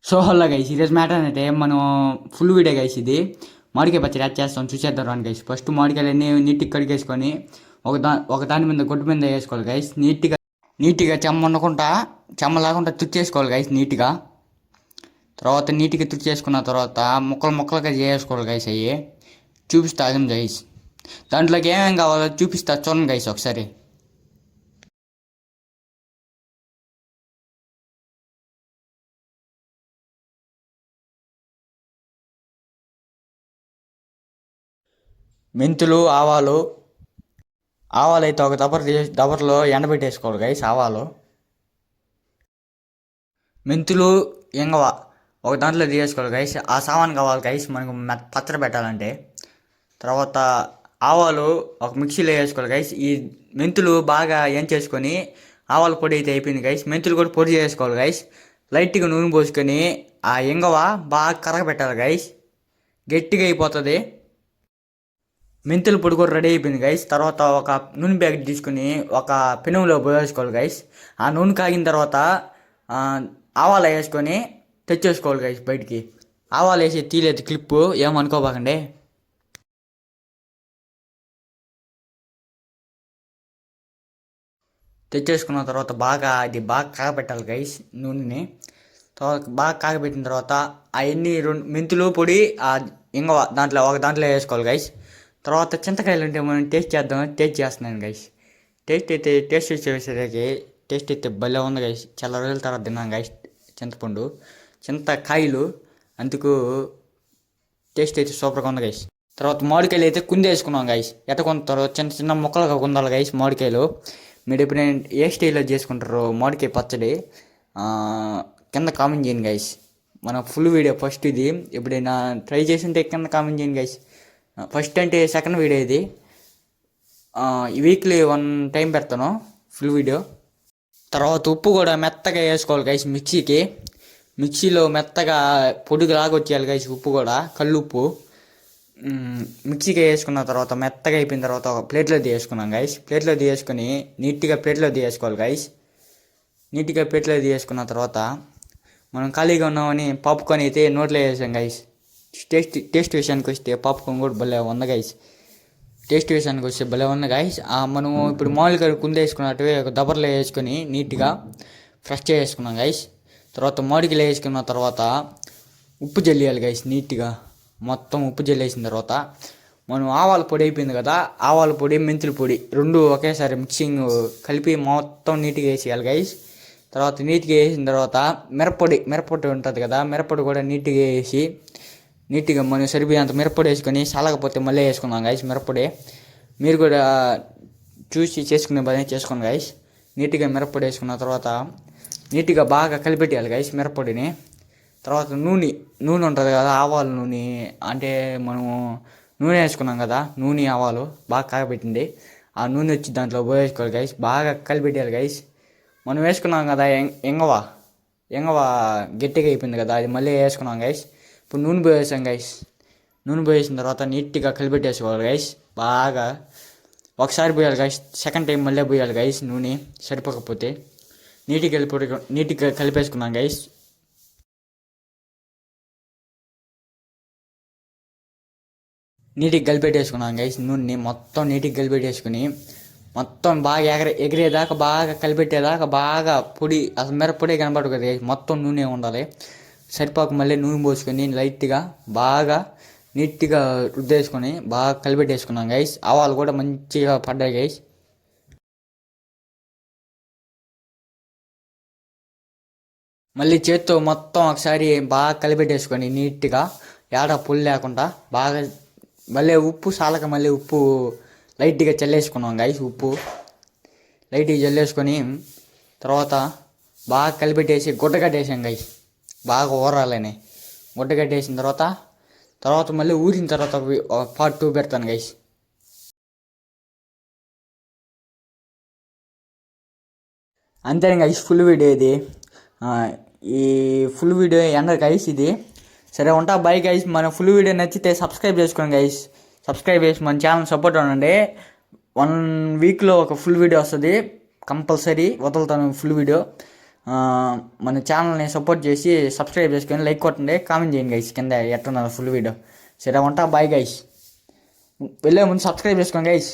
So hello guys ఈరోజు matter అంటే మనం ఫుల్ వీడియో గైస్ ఇది మామిడికాయ పచ్చడి యాడ్ చేస్తాం చూసేద్దాం రాను గైస్. ఫస్ట్ మామిడికాయలన్నీ నీట్గా కడిగేసుకొని ఒక దాని మీద గుడ్డ మీద వేసుకోవాలి గైస్. నీట్గా చెమ్మ ఉండకుండా చెమ్మ లేకుండా తుడిచేసుకోవాలి గైస్ నీట్గా. తర్వాత నీట్గా తుడిచేసుకున్న తర్వాత ముక్కలుగా చేసుకోవాలి గైస్. అయ్యి చూపిస్తా గైస్. దాంట్లోకి ఏమేమి కావాలో చూపిస్తా చూడండి గైస్ ఒకసారి. మెంతులు, ఆవాలు అయితే ఒక దబర్లో ఎండబెట్టేసుకోవాలి గైస్. మెంతులు, ఇంగవ ఒక దాంట్లో తీసేసుకోవాలి గైస్. ఆ సామాన్ కావాలి గైస్ మనకు పచ్చడి పెట్టాలంటే. తర్వాత ఆవాలు ఒక మిక్సీలో వేసుకోవాలి గైస్. ఈ మెంతులు బాగా చేసుకొని ఆవాల పొడి అయితే అయిపోయింది గైస్. మెంతులు కూడా పొడి చేసుకోవాలి గైస్. లైట్గా నూనె పోసుకొని ఆ ఇంగవ బాగా కరగబెట్టాలి గైస్. గట్టిగా అయిపోతుంది. మెంతుల పొడి కూడా రెడీ అయిపోయింది గైస్. తర్వాత ఒక నూనె ప్యాకెట్ తీసుకుని ఒక పెనుములో పోసుకోవాలి గైస్. ఆ నూనె కాగిన తర్వాత ఆవాలు వేసుకొని తెచ్చేసుకోవాలి గైస్ బయటికి. ఆవాలు వేసి తీలేదు క్లిప్పు ఏమనుకోబాకండి. తెచ్చేసుకున్న తర్వాత అది బాగా కాగబెట్టాలి గైస్ నూనెని. తర్వాత బాగా కాగబెట్టిన తర్వాత అవన్నీ మెంతులు పొడి ఆ ఇంగవ ఒక దాంట్లో వేసుకోవాలి గైస్. తర్వాత చింతకాయలు ఉంటే మనం టేస్ట్ చేస్తున్నాను గైస్. టేస్ట్ వచ్చేసరికి టేస్ట్ అయితే భలే ఉంది గైస్. చాలా రోజుల తర్వాత తిన్నాను గైస్ చింతకాయలు. అందుకు టేస్ట్ అయితే సూపర్గా ఉంది గైస్. తర్వాత మామిడికాయలు అయితే వేసుకున్నాం గైస్. కొంటారు చిన్న చిన్న ముక్కలుగా కుందాలి గైస్ మామిడికాయలు. మీరు ఎప్పుడైనా ఏ స్టైల్లో చేసుకుంటారో మామిడికాయ పచ్చడి కింద కామెంట్ చేయండి గైస్. మన ఫుల్ వీడియో ఫస్ట్ ఇది. ఎప్పుడైనా ట్రై చేసి ఉంటే కింద కామెంట్ చేయండి గైస్. ఫస్ట్ అంటే సెకండ్ వీడియో ఇది. వీక్లీ 1 టైం పెడతాను ఫుల్ వీడియో. తర్వాత ఉప్పు కూడా మెత్తగా వేసుకోవాలి గైస్ మిక్సీలో మెత్తగా పొడిలాగా వచ్చేయాలి గైస్. ఉప్పు కూడా కల్లుప్పు మిక్సీకి వేసుకున్న తర్వాత మెత్తగా అయిపోయిన తర్వాత ఒక ప్లేట్లో తీసుకున్నాం గైస్. ప్లేట్లో తీసుకొని నీట్గా ప్లేట్లో తీసుకోవాలి గైస్. నీట్గా ప్లేట్లో తీసుకున్న తర్వాత మనం ఖాళీగా ఉన్నామని పాప్కార్న్ అయితే నోట్లో వేసాం గైస్. టేస్ట్ విషయానికి వస్తే పాప్కార్న్ కూడా భలే ఉంది గైస్. మనం ఇప్పుడు మామూలుగా వేసుకున్నట్టు ఒక దబర్లో వేసుకొని నీట్గా ఫ్రెష్ చేసుకున్నాం గైస్. తర్వాత మామిడికాయలు వేసుకున్న తర్వాత ఉప్పు జల్లేయాలి గైస్ నీట్గా. మొత్తం ఉప్పు జల్లేసిన తర్వాత మనం ఆవాల పొడి అయిపోయింది కదా, ఆవాల పొడి మెంతుల పొడి రెండు ఒకేసారి మిక్సింగ్ కలిపి మొత్తం నీట్గా వేసేయాలి గైస్. తర్వాత నీట్గా వేసిన తర్వాత మిరప్పొడి ఉంటుంది కదా, మిరప్పొడి కూడా నీట్గా వేసి నీట్గా మనం సరిపోయేంత మిరప్పొడి వేసుకొని సాలకపోతే మళ్ళీ వేసుకున్నాం గైస్ మిరప్పొడి. మీరు కూడా చూసి చేసుకునే పని చేసుకోండి గైస్. నీట్గా మిరప్పొడి వేసుకున్న తర్వాత నీట్గా బాగా కలిపెట్టేయాలి గైస్ మిరప్పొడిని. తర్వాత నూనె ఉంటుంది కదా, ఆవాల నూనె అంటే మనము నూనె వేసుకున్నాం కదా, నూనె ఆవాలు బాగా కాగబెట్టింది ఆ నూనె వచ్చి దాంట్లో పోయేసుకోవాలి గైస్. బాగా కలిపెట్టేయాలి గైస్. మనం వేసుకున్నాం కదా ఎంగవ గట్టిగా అయిపోయింది కదా, అది మళ్ళీ వేసుకున్నాం గైస్. ఇప్పుడు నూనె పోయేసాం గైస్. నూనె పోయేసిన తర్వాత నీట్గా కలిపెట్టేసుకోవాలి గైస్. బాగా ఒకసారి పోయాలి గైస్, సెకండ్ టైం మళ్ళీ పోయాలి గైస్ నూనె సరిపోకపోతే. నీట్గా కలిపేసుకున్నాం గైస్. నీట్గా కలిపెట్టేసుకున్నాం గైస్ నూనెని మొత్తం నీట్గా కలిపెట్టేసుకుని మొత్తం బాగా ఎగిరేదాకా బాగా కలిపెట్టేదాకా బాగా పొడి అసలు మిరప్పొడి కనబడదు కదా మొత్తం నూనె ఉండాలి. సరిపోక మళ్ళీ నూనె పోసుకొని లైట్గా బాగా నీట్గా రుద్దేసుకొని బాగా కలిపెట్టేసుకున్నాం గైస్. ఆవాలు కూడా మంచిగా పడ్డాయి గైస్. మళ్ళీ చేత్తో మొత్తం ఒకసారి బాగా కలిపెట్టేసుకొని నీట్గా ఏడ పుల్లు లేకుండా బాగా మళ్ళీ ఉప్పు సాలక మళ్ళీ ఉప్పు లైట్గా చల్లేసుకున్నాం గైస్. ఉప్పు లైట్గా చల్లేసుకొని తర్వాత బాగా కలిపెట్టేసి గుడ్డగట్టేసాం గైస్. బాగా ఊరాలని గుడ్డగట్టేసిన తర్వాత మళ్ళీ ఊరిన తర్వాత పార్ట్ 2 పెడతాను గైస్. అంతేనే గైస్ ఫుల్ వీడియో ఇది. ఈ ఫుల్ వీడియో ఎండ గైస్ ఇది. సరే ఉంటా, బై గైస్. మన ఫుల్ వీడియో నచ్చితే సబ్స్క్రైబ్ చేసుకోండి గైస్. సబ్స్క్రైబ్ చేసి మన ఛానల్ సపోర్ట్ ఉండండి. 1 వీక్లో ఒక ఫుల్ వీడియో వస్తుంది కంపల్సరీ వదులుతాను ఫుల్ వీడియో. మన ఛానల్ని సపోర్ట్ చేసి సబ్స్క్రైబ్ చేసుకొని లైక్ కొట్టండి, కామెంట్ చేయండి గైస్ కింద ఎట్టున్నారు ఫుల్ వీడియో. సరే ఉంటా, బాయ్ గైస్. వెళ్ళే ముందు సబ్స్క్రైబ్ చేసుకోండి గైస్.